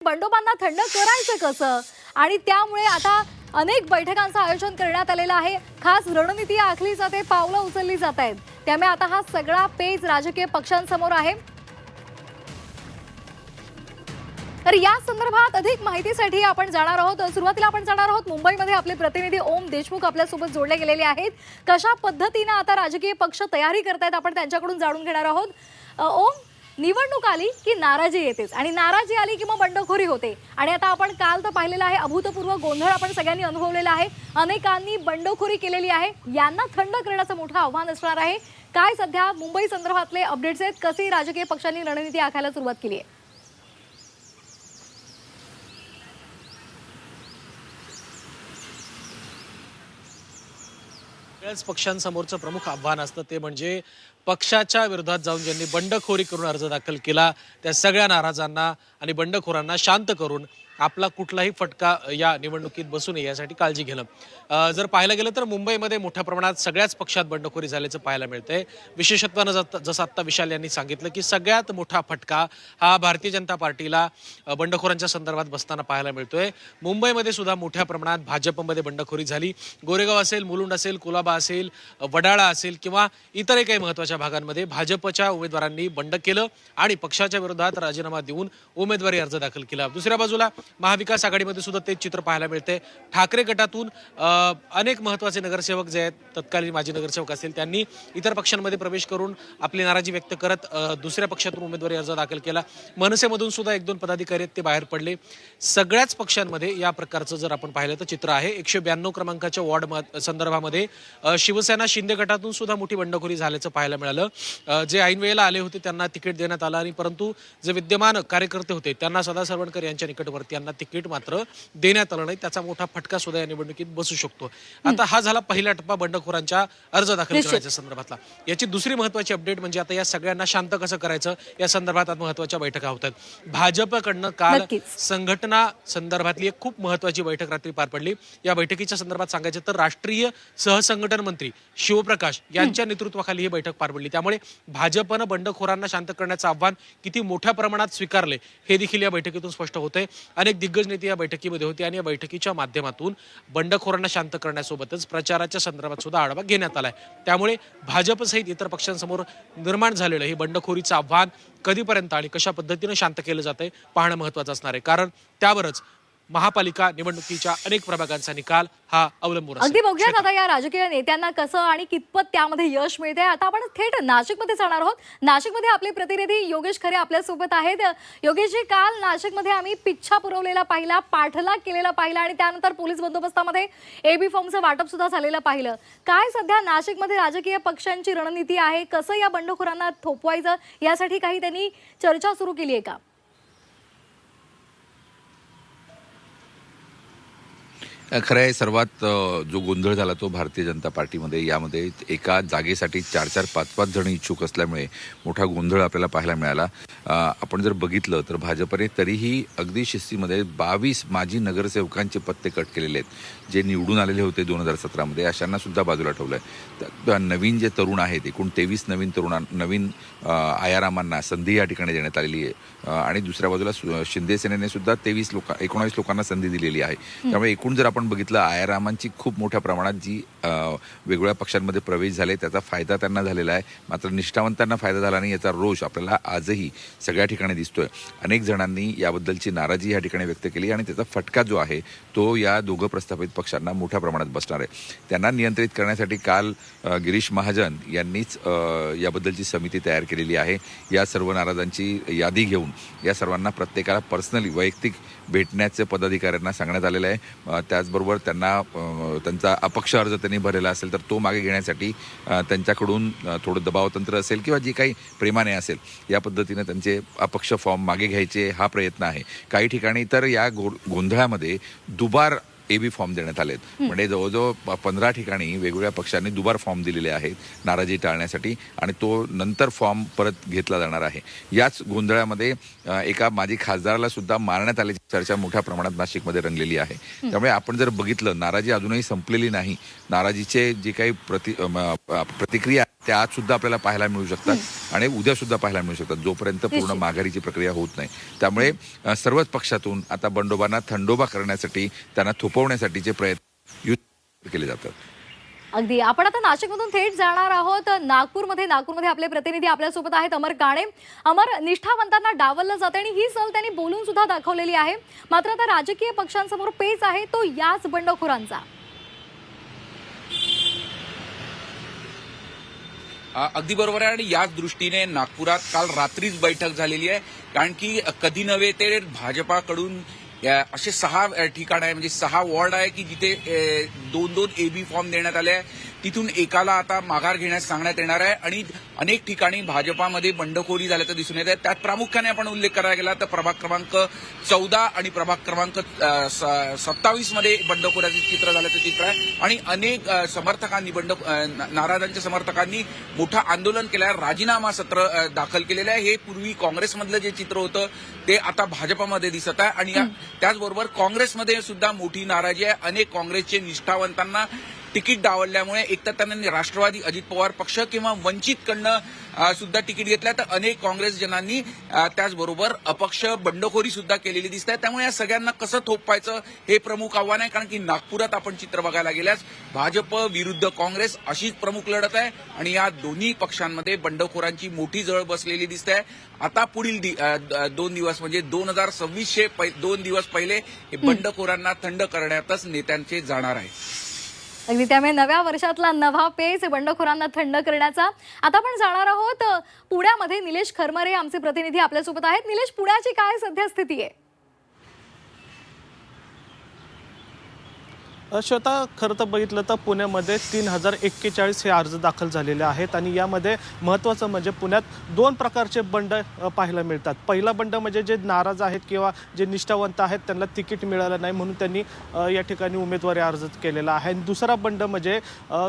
बंडोबांना थंड करायचं कसं आणि त्यामुळे आता अनेक बैठकांचं आयोजन करण्यात आलेलं आहे. खास रणनीती आखली जाते, पावलं उचलली जात आहेत. त्यामुळे आता हा सगळा पेच राजकीय पक्षांसमोर आहे. तर या संदर्भात अधिक माहितीसाठी आपण जाणार आहोत. सुरुवातीला आपण जाणार आहोत मुंबईमध्ये आपले प्रतिनिधी ओम देशमुख आपल्यासोबत जोडले गेलेले आहेत. कशा पद्धतीने आता राजकीय पक्ष तयारी करतायत आपण त्यांच्याकडून जाणून घेणार आहोत. ओम, निवडणूक आली की नाराजी येतेच आणि नाराजी आली की मग बंडखोरी होते आणि आता आपण काल तर पाहिलेलं आहे, अभूतपूर्व गोंधळ आपण सगळ्यांनी अनुभवलेला आहे. अनेकांनी बंडखोरी केलेली आहे. यांना थंड करण्याचं मोठं आव्हान असणार आहे. काय सध्या मुंबई संदर्भातले अपडेट्स आहेत? कशी राजकीय पक्षांनी रणनीती आखायला सुरुवात केली आहे? सगळ्याच पक्षांसमोरचं प्रमुख आव्हान असतं ते म्हणजे पक्षाच्या विरोधात जाऊन ज्यांनी बंडखोरी करून अर्ज दाखल केला त्या सगळ्या नाराजांना आणि बंडखोरांना शांत करून आपला कुठलाही फटका या निवडणुकीत बसू नये यासाठी काळजी घेणं. जर पाहायला गेलं तर मुंबईमध्ये मोठ्या प्रमाणात सगळ्याच पक्षात बंडखोरी झाल्याचं पाहायला मिळतंय. विशेषत्वानं जसं आत्ता विशाल यांनी सांगितलं की सगळ्यात मोठा फटका हा भारतीय जनता पार्टीला बंडखोरांच्या संदर्भात बसताना पाहायला मिळतोय. मुंबईमध्ये सुद्धा मोठ्या प्रमाणात भाजपमध्ये बंडखोरी झाली. गोरेगाव असेल, मुलुंड असेल, कुलाबा असेल, वडाळा असेल किंवा इतरही काही महत्त्वाच्या भागांमध्ये भाजपच्या उमेदवारांनी बंड केलं आणि पक्षाच्या विरोधात राजीनामा देऊन उमेदवारी अर्ज दाखल केला. दुसऱ्या बाजूला महाविकास आघाडीमध्ये सुद्धा तेच चित्र पाहायला मिळते. ठाकरे गटातून अनेक महत्त्वाचे नगरसेवक जे आहेत, तत्कालीन माजी नगरसेवक असतील, त्यांनी इतर पक्षांमध्ये प्रवेश करून आपली नाराजी व्यक्त करत दुसऱ्या पक्षातून उमेदवारी अर्ज दाखल केला. मनसेमधून सुद्धा एक दोन पदाधिकारी आहेत ते बाहेर पडले. सगळ्याच पक्षांमध्ये या प्रकारचं जर आपण पाहिलं तर चित्र आहे. 192 क्रमांकाच्या वॉर्ड संदर्भामध्ये शिवसेना शिंदे गटातून सुद्धा मोठी बंडखोरी झाल्याचं पाहायला मिळालं. जे ऐन वेळेला आले होते त्यांना तिकीट देण्यात आलं आणि परंतु जे विद्यमान कार्यकर्ते होते त्यांना सदा सरवणकर यांच्या निकटवर्ती यांना तिकीट मात्र देण्यात आलं नाही. त्याचा मोठा फटका सुद्धा या निवडणुकीत बसू शकतो. आता हा झाला पहिला टप्पा बंडखोरांच्या अर्ज दाखल करण्याच्या संदर्भातला. याची दुसरी महत्वाची अपडेट म्हणजे आता या सगळ्यांना शांत कसं करायचं या संदर्भात महत्वाच्या बैठका होतात. भाजपकडनं काल संघटना संदर्भातली एक खूप महत्वाची बैठक रात्री पार पडली. या बैठकीच्या संदर्भात सांगायचं तर राष्ट्रीय सहसंघटन मंत्री शिवप्रकाश यांच्या नेतृत्वाखाली ही बैठक पार पडली. त्यामुळे भाजपनं बंडखोरांना शांत करण्याचं आव्हान किती मोठ्या प्रमाणात स्वीकारले हे देखील या बैठकीतून स्पष्ट होतंय. अनेक दिग्गज नेते या बैठकीमध्ये होते आणि या बैठकीच्या माध्यमातून बंडखोरांना शांत करण्यासोबतच प्रचाराच्या संदर्भात सुद्धा आढावा घेण्यात आलाय. त्यामुळे भाजपसहित इतर पक्षांसमोर निर्माण झालेलं हे बंडखोरीचं आव्हान कधीपर्यंत आणि कशा पद्धतीनं शांत केलं जातंय पाहणं महत्वाचं असणार आहे. कारण त्यावरच महापालिका निवडणुकीच्या अनेक प्रभागांचा निकाल हा अवलंबून असेल. अगदी बघूयात आता या राजकीय नेत्यांना कसं आणि कितपत त्यामध्ये यश मिळते. आता आपण थेट नाशिकमध्ये जाणार आहोत. नाशिकमध्ये आपले प्रतिनिधी योगेश खरे आपल्यासोबत आहेत. योगेशजी, काल नाशिकमध्ये आम्ही पिच्छा पुरवलेला पाहिला, पाठलाग केलेला पाहिला आणि त्यानंतर पोलीस बंदोबस्तामध्ये एबी फॉर्मचं वाटप सुद्धा झालेलं पाहिलं. काय सध्या नाशिकमध्ये राजकीय पक्षांची रणनीती आहे? कसं या बंडखोरांना थोपवायचं यासाठी काही त्यांनी चर्चा सुरू केली आहे का? खरं आहे, सर्वात जो गोंधळ झाला तो भारतीय जनता पार्टीमध्ये. यामध्ये एका जागेसाठी 4-4, 5-5 जण इच्छुक असल्यामुळे मोठा गोंधळ आपल्याला पाहायला मिळाला. आपण जर बघितलं तर भाजपने तरीही अगदी शिस्तीमध्ये 22 माजी नगरसेवकांचे पत्ते कट केलेले आहेत. जे निवडून आलेले होते 2017मध्ये अशांना सुद्धा बाजूला ठेवलं आहे. नवीन जे तरुण आहेत, एकूण 23 नवीन आयारामांना संधी या ठिकाणी देण्यात आलेली आहे आणि दुसऱ्या बाजूला शिंदे सेनेने सुद्धा 19 लोकांना संधी दिलेली आहे. त्यामुळे एकूण जर आपण बघितलं, आयारामांची खूप मोठ्या प्रमाणात जी वेगवेगळ्या पक्षांमध्ये प्रवेश झाले त्याचा फायदा त्यांना झालेला आहे. मात्र निष्ठावंतांना फायदा झाला नाही याचा रोष आपल्याला आजही सगळ्या ठिकाणी दिसतोय. अनेक जणांनी याबद्दलची नाराजी या ठिकाणी व्यक्त केली आणि त्याचा फटका जो आहे तो या दोघं प्रस्थापित पक्षांना मोठ्या प्रमाणात बसणार आहे. त्यांना नियंत्रित करण्यासाठी काल गिरीश महाजन यांनीच याबद्दलची समिती तयार केलेली आहे. या सर्व नाराजांची यादी घेऊन या सर्वांना प्रत्येकाला पर्सनली वैयक्तिक भेटण्याचे पदाधिकाऱ्यांना सांगण्यात आलेलं आहे. त्याचबरोबर त्यांचा अपक्ष अर्ज त्यांनी भरलेला असेल तर तो मागे घेण्यासाठी त्यांच्याकडून थोडं दबावतंत्र असेल किंवा जी काही प्रेमाने असेल या पद्धतीने त्यांचे अपक्ष फॉर्म मागे घ्यायचे हा प्रयत्न आहे. काही ठिकाणी तर या गोंधळामध्ये दुबार AB फॉर्म देण्यात आलेत. म्हणजे जवळजवळ 15 ठिकाणी वेगवेगळ्या पक्षांनी दुबार फॉर्म दिलेले आहेत नाराजी टाळण्यासाठी आणि तो नंतर फॉर्म परत घेतला जाणार आहे. याच गोंधळामध्ये एका माजी खासदाराला सुद्धा मारण्यात आल्याची चर्चा मोठ्या प्रमाणात नाशिकमध्ये रंगलेली आहे. त्यामुळे आपण जर बघितलं नाराजी अजूनही संपलेली नाही. नाराजीचे जे काही प्रतिक्रिया त्या आज सुद्धा आपल्याला पाहायला मिळू शकतात आणि उद्या सुद्धा पाहायला मिळू शकतात जोपर्यंत पूर्ण माघारीची प्रक्रिया होत नाही. त्यामुळे सर्वच पक्षातून आता बंडोबांना थंडोबा करण्यासाठी त्यांना थोपवण्यासाठीचे प्रयत्न केले जातात. अगदी आपण आता नाशिकमधून थेट जाणार आहोत नागपूरमध्ये आपले प्रतिनिधी आपल्यासोबत आहेत अमर काणे. अमर, निष्ठावंतांना डावललं जाते आणि ही सल त्यांनी बोलून सुद्धा दाखवलेली आहे. मात्र आता राजकीय पक्षांसमोर पेच आहे तो याच बंडखोरांचा. अगदी बरोबर आहे आणि याच दृष्टीने नागपुरात काल रात्रीच बैठक झालेली आहे. कारण की कधी नव्हे ते भाजपाकडून असे 6 ठिकाण आहे, म्हणजे 6 वॉर्ड आहे की जिथे 2-2 AB फॉर्म देण्यात आले आहे. तिथून एकाला आता माघार घेण्यास सांगण्यात येणार आहे आणि अनेक ठिकाणी भाजपामध्ये बंडखोरी झाल्याचं दिसून येत आहे. त्यात प्रामुख्याने आपण उल्लेख करायला गेला तर प्रभाग क्रमांक 14 आणि प्रभाग क्रमांक 27 मध्ये बंडखोराचे चित्र झाल्याचं चित्र आहे आणि अनेक समर्थकांनी नाराजांच्या समर्थकांनी मोठं आंदोलन केलं आहे, राजीनामा सत्र दाखल केलेलं आहे. हे पूर्वी काँग्रेसमधलं जे चित्र होतं ते आता भाजपामध्ये दिसत आहे आणि त्याचबरोबर काँग्रेसमध्ये सुद्धा मोठी नाराजी आहे. अनेक काँग्रेसचे निष्ठावंतांना तिकीट डावलल्यामुळे एकतर त्यांनी राष्ट्रवादी अजित पवार पक्ष किंवा वंचितकडनं सुद्धा तिकीट घेतलं तर अनेक काँग्रेसजनांनी त्याचबरोबर अपक्ष बंडखोरी सुद्धा केलेली दिसत आहे. त्यामुळे या सगळ्यांना कसं थोपवायचं हे प्रमुख आव्हान आहे. कारण की नागपुरात आपण चित्र बघायला गेल्यास भाजप विरुद्ध काँग्रेस अशीच प्रमुख लढत आहे आणि या दोन्ही पक्षांमध्ये बंडखोरांची मोठी जळ बसलेली दिसते आहे. आता पुढील 2 दिवस म्हणजे 2026चे 2 दिवस पहिले हे बंडखोरांना थंड करण्यातच नेत्यांचे जाणार आहे. अगदी त्यामुळे नव्या वर्षातला नवा पेच बंडखोरांना थंड करण्याचा. आता आपण जाणार आहोत पुण्यामध्ये. निलेश खरमरे आमचे प्रतिनिधी आपल्यासोबत आहेत. निलेश, पुण्याची काय सध्या स्थिती आहे? श्वेता, खरं तर बघितलं तर पुण्यामध्ये 3041 हे अर्ज दाखल झालेले आहेत आणि यामध्ये महत्त्वाचं म्हणजे पुण्यात 2 प्रकारचे बंड पाहायला मिळतात. पहिला बंड म्हणजे जे नाराज आहेत किंवा जे निष्ठावंत आहेत त्यांना तिकीट मिळालं नाही म्हणून त्यांनी या ठिकाणी उमेदवारी अर्ज केलेला आहे. आणि दुसरा बंड म्हणजे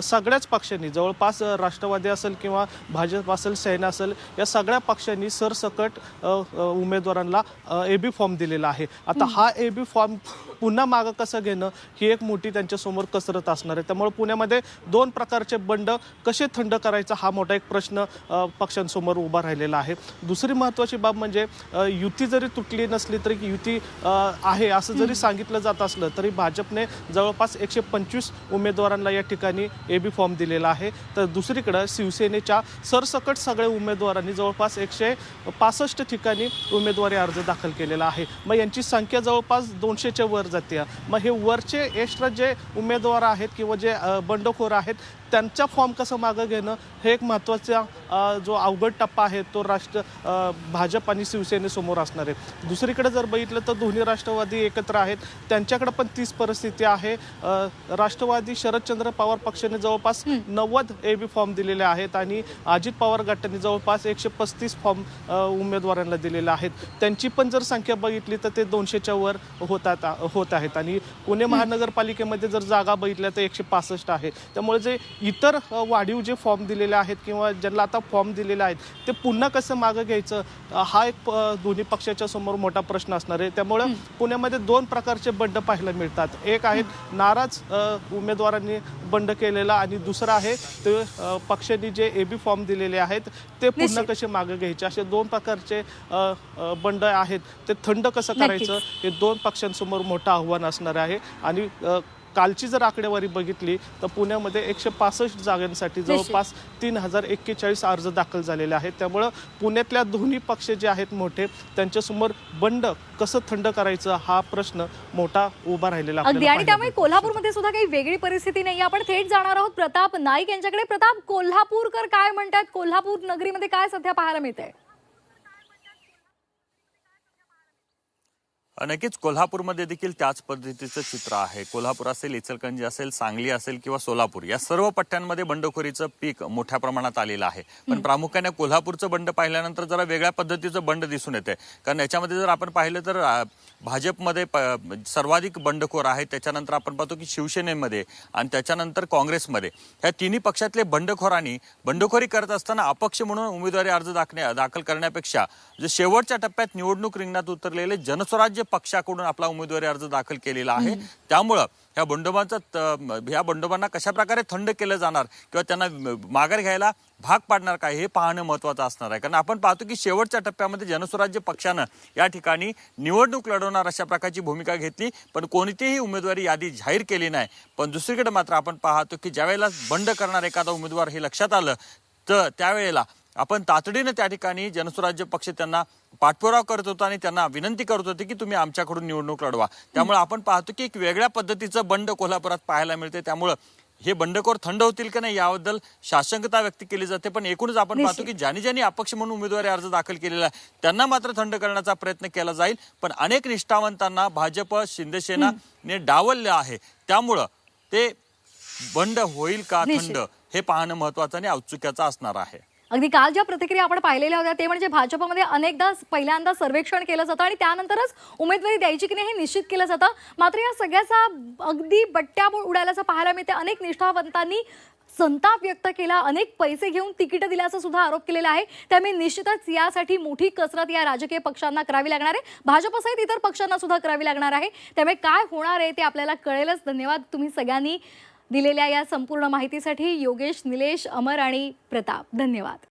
सगळ्याच पक्षांनी, जवळपास राष्ट्रवादी असेल किंवा भाजप असेल, सेना असेल, या सगळ्या पक्षांनी सरसकट उमेदवारांना AB फॉर्म दिलेला आहे. आता हा AB फॉर्म पुन्हा मागं कसं घेणं ही एक मोठी त्यांच्यासमोर कसरत असणार आहे. त्यामुळे पुण्यामध्ये 2 प्रकारचे बंड कसे थंड करायचा हा मोठा एक प्रश्न पक्षांसमोर उभा राहिलेला आहे. दुसरी महत्त्वाची बाब म्हणजे युती जरी तुटली नसली तरी युती आहे असं जरी सांगितलं जात असलं तरी भाजपने जवळपास 125 उमेदवारांना या ठिकाणी AB फॉर्म दिलेला आहे. तर दुसरीकडं शिवसेनेच्या सरसकट सगळ्या उमेदवारांनी जवळपास 165 ठिकाणी उमेदवारी अर्ज दाखल केलेला आहे. मग यांची संख्या जवळपास 200च्या वर जाते. मग हे वरचे एक्स्ट्रा जे उमेदवार आहेत किंवा जे बंडखोर आहेत त्यांचा फॉर्म कसं मागं घेणं हे एक महत्त्वाचा जो अवघड टप्पा आहे तो भाजप आणि शिवसेनेसमोर असणार आहे. दुसरीकडे जर बघितलं तर दोन्ही राष्ट्रवादी एकत्र आहेत, त्यांच्याकडे पण तीच परिस्थिती आहे. राष्ट्रवादी शरदचंद्र पवार पक्षाने जवळपास 90 AB फॉर्म दिलेले आहेत आणि अजित पवार गटाने जवळपास 135 फॉर्म उमेदवारांना दिलेले आहेत. त्यांची पण जर संख्या बघितली तर ते 200च्या वर होत आहेत आणि पुणे महानगरपालिकेमध्ये जर जागा बघितल्या तर 165 आहे. त्यामुळे जे इतर वाढीव जे फॉर्म दिलेले आहेत किंवा ज्यांना आता फॉर्म दिलेले आहेत ते पुन्हा कसं मागं घ्यायचं हा एक दोन्ही पक्षाच्या समोर मोठा प्रश्न असणार आहे. त्यामुळं पुण्यामध्ये 2 प्रकारचे बंड पाहायला मिळतात. एक आहेत नाराज उमेदवारांनी बंड केलेला आणि दुसरं आहे ते पक्षांनी जे AB फॉर्म दिलेले आहेत ते पुन्हा कसे मागं घ्यायचे. असे 2 प्रकारचे बंड आहेत. ते थंड कसं करायचं हे 2 पक्षांसमोर मोठं आव्हान असणार आहे. आणि कालची जर आकडेवारी बघितली तर पुण्यामध्ये 165 जागांसाठी जवळपास 3041 अर्ज दाखल झालेले आहेत. त्यामुळं पुण्यातल्या दोन्ही पक्ष जे आहेत मोठे त्यांच्यासमोर बंड कसं थंड करायचं हा प्रश्न मोठा उभा राहिलेला अगदी. आणि त्यामुळे कोल्हापूरमध्ये सुद्धा काही वेगळी परिस्थिती नाही. आपण थेट जाणार आहोत प्रताप नाईक यांच्याकडे. प्रताप, कोल्हापूरकर काय म्हणतात? कोल्हापूर नगरीमध्ये काय सध्या पाहायला मिळतंय? नक्कीच कोल्हापूरमध्ये देखील त्याच पद्धतीचं चित्र आहे. कोल्हापूर असेल, इचलकरंजी असेल, सांगली असेल किंवा सोलापूर या सर्व पट्ट्यांमध्ये बंडखोरीचं पीक मोठ्या प्रमाणात आलेलं आहे. पण प्रामुख्याने कोल्हापूरचं बंड पाहिल्यानंतर जरा वेगळ्या पद्धतीचं बंड दिसून येते. कारण याच्यामध्ये जर आपण पाहिलं तर भाजपमध्ये सर्वाधिक बंडखोर आहे. त्याच्यानंतर आपण पाहतो की शिवसेनेमध्ये आणि त्याच्यानंतर काँग्रेसमध्ये ह्या तिन्ही पक्षातले बंडखोरांनी बंडखोरी करत असताना अपक्ष म्हणून उमेदवारी अर्ज दाखल करण्यापेक्षा जे शेवटच्या टप्प्यात निवडणूक रिंगणात उतरलेले जनस्वराज्य पक्षाकडून आपला उमेदवारी अर्ज दाखल केलेला आहे. त्यामुळं ह्या बंडोबांना कशा प्रकारे थंड केलं जाणार किंवा त्यांना माघार घ्यायला भाग पाडणार काय हे पाहणं महत्त्वाचं असणार आहे. कारण आपण पाहतो की शेवटच्या टप्प्यामध्ये जनस्वराज्य पक्षानं या ठिकाणी निवडणूक लढवणार अशा प्रकारची भूमिका घेतली, पण कोणतीही उमेदवारी यादी जाहीर केली नाही. पण दुसरीकडे मात्र आपण पाहतो की ज्यावेळेला बंड करणार एखादा उमेदवार हे लक्षात आलं तर त्यावेळेला आपण तातडीनं त्या ठिकाणी जनस्वराज्य पक्ष त्यांना पाठपुरावा करत होता आणि त्यांना विनंती करत होते की तुम्ही आमच्याकडून निवडणूक लढवा. त्यामुळे आपण पाहतो की एक वेगळ्या पद्धतीचं बंड कोल्हापुरात पाहायला मिळते. त्यामुळं हे बंडखोर थंड होतील की नाही याबद्दल साशंकता व्यक्त केली जाते. पण एकूणच आपण पाहतो की ज्यांनी अपक्ष म्हणून उमेदवारी अर्ज दाखल केलेला आहे त्यांना मात्र थंड करण्याचा प्रयत्न केला जाईल. पण अनेक निष्ठावंतांना भाजप शिंदेसेनाने डावलले आहे. त्यामुळं ते बंड होईल का थंड हे पाहणं महत्वाचं आणि औत्सुक्याचं असणार आहे. अगदी काल ज्या प्रतिक्रिया आपण पाहिलेल्या होत्या ते म्हणजे भाजपमध्ये अनेकदा पहिल्यांदा सर्वेक्षण केलं जातं आणि त्यानंतरच उमेदवारी द्यायची की नाही हे निश्चित केलं जातं. मात्र या सगळ्याचा अगदी बट्ट्या उडाल्याचं पाहायला मिळते. अनेक निष्ठावंतांनी संताप व्यक्त केला, अनेक पैसे घेऊन तिकीट दिल्याचा सुद्धा आरोप केलेला आहे. त्यामुळे निश्चितच यासाठी मोठी कसरत या राजकीय पक्षांना करावी लागणार आहे. भाजपसहित इतर पक्षांना सुद्धा करावी लागणार आहे. त्यामुळे काय होणार आहे ते आपल्याला कळेलच. धन्यवाद तुम्ही सगळ्यांनी दिलेल्या या संपूर्ण माहितीसाठी. योगेश, निलेश, अमर आणि प्रताप, धन्यवाद.